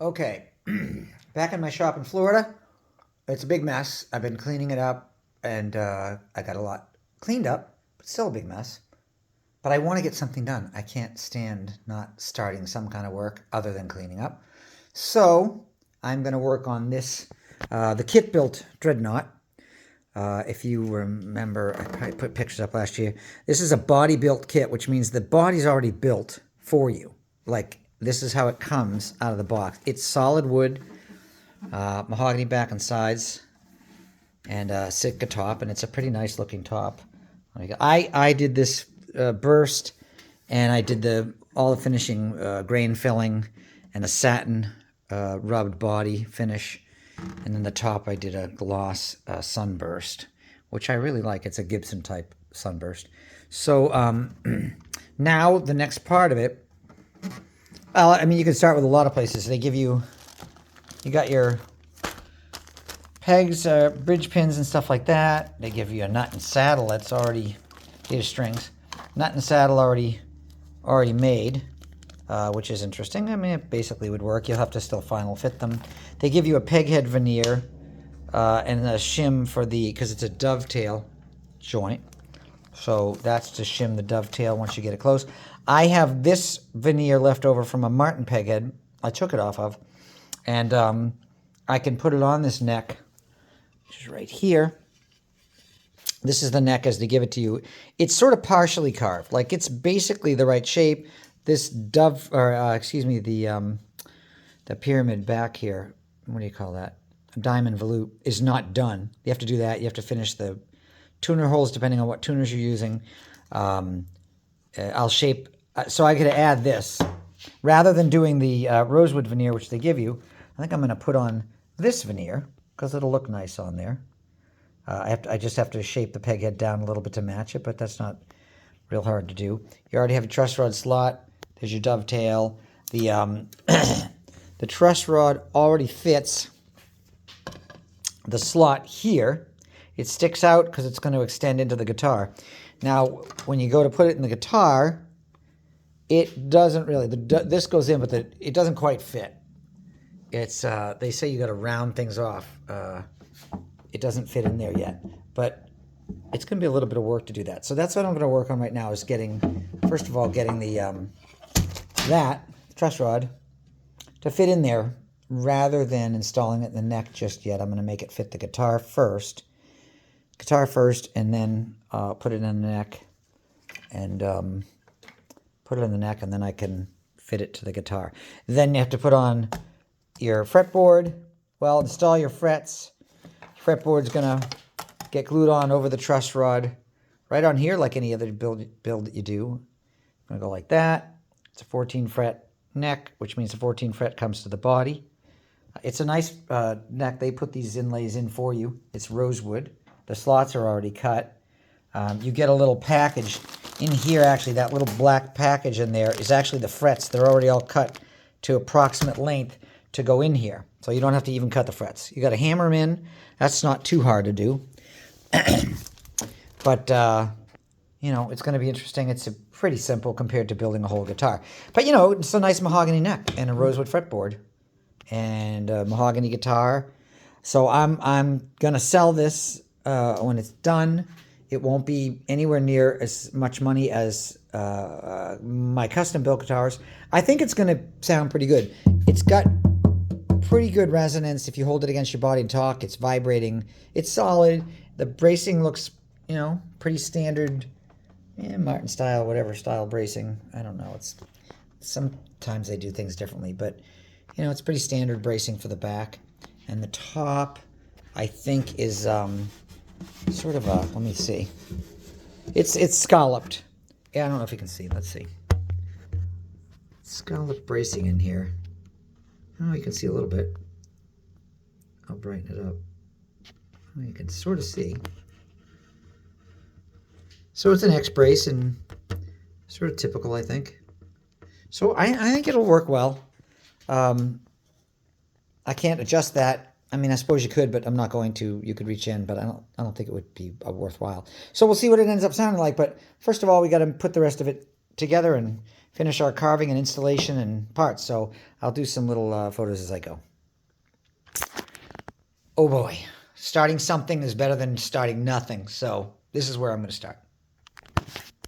Okay, back in my shop in Florida. It's a big mess. I've been cleaning it up, and I got a lot cleaned up, but still a big mess. But I want to get something done. I can't stand not starting some kind of work other than cleaning up. So I'm going to work on this, the kit-built Dreadnought. If you remember, I probably put pictures up last year. This is a body-built kit, which means the body's already built for you. Like, this is how it comes out of the box. It's solid wood, mahogany back and sides, and Sitka top, and it's a pretty nice looking top. I did this burst, and I did all the finishing, grain filling, and a satin rubbed body finish. And then the top I did a gloss sunburst, which I really like. It's a Gibson type sunburst. So now the next part of it, I mean, you can start with a lot of places. They give you got your pegs, bridge pins and stuff like that. They give you a nut and saddle that's already, these strings, nut and saddle already made, which is interesting. I mean, it basically would work. You'll have to still final fit them. They give you a peg head veneer and a shim for because it's a dovetail joint. So that's to shim the dovetail once you get it close. I have this veneer left over from a Martin peg head. I took it off of. And I can put it on this neck, which is right here. This is the neck as they give it to you. It's sort of partially carved. Like, it's basically the right shape. This the pyramid back here, what do you call that? A diamond volute is not done. You have to do that. You have to finish the tuner holes depending on what tuners you're using. I'll shape, so I could add this. Rather than doing the rosewood veneer, which they give you, I think I'm going to put on this veneer because it'll look nice on there. I just have to shape the peg head down a little bit to match it, but that's not real hard to do. You already have a truss rod slot. There's your dovetail. The the truss rod already fits the slot here. It sticks out because it's going to extend into the guitar. Now, when you go to put it in the guitar, it doesn't really. This goes in, but it doesn't quite fit. It's they say you got to round things off. It doesn't fit in there yet, but it's going to be a little bit of work to do that. So that's what I'm going to work on right now, is first of all, getting the truss rod to fit in there rather than installing it in the neck just yet. I'm going to make it fit the guitar first, and then put it in the neck, and put it in the neck, and then I can fit it to the guitar. Then you have to put on your fretboard. Well, install your frets. Fretboard's gonna get glued on over the truss rod, right on here, like any other build that you do. I'm gonna go like that. It's a 14 fret neck, which means the 14 fret comes to the body. It's a nice neck. They put these inlays in for you. It's rosewood. The slots are already cut. You get a little package in here. Actually, that little black package in there is actually the frets. They're already all cut to approximate length to go in here. So you don't have to even cut the frets. You got to hammer them in. That's not too hard to do. But, it's going to be interesting. It's pretty simple compared to building a whole guitar. But, it's a nice mahogany neck and a rosewood fretboard and a mahogany guitar. So I'm going to sell this when it's done. It won't be anywhere near as much money as my custom-built guitars. I think it's going to sound pretty good. It's got pretty good resonance. If you hold it against your body and talk, it's vibrating. It's solid. The bracing looks, pretty standard, Martin style, whatever style bracing. I don't know. Sometimes they do things differently, but, it's pretty standard bracing for the back. And the top, I think, is sort of let me see. It's scalloped. Yeah, I don't know if you can see. Let's see. Scalloped bracing in here. Oh, you can see a little bit. I'll brighten it up. Oh, you can sort of see. So it's an X brace and sort of typical, I think. So I think it'll work well. I can't adjust that. I mean, I suppose you could, but I'm not going to. You could reach in, but I don't think it would be worthwhile. So we'll see what it ends up sounding like. But first of all, we got to put the rest of it together and finish our carving and installation and parts. So I'll do some little photos as I go. Oh boy, starting something is better than starting nothing. So this is where I'm going to start.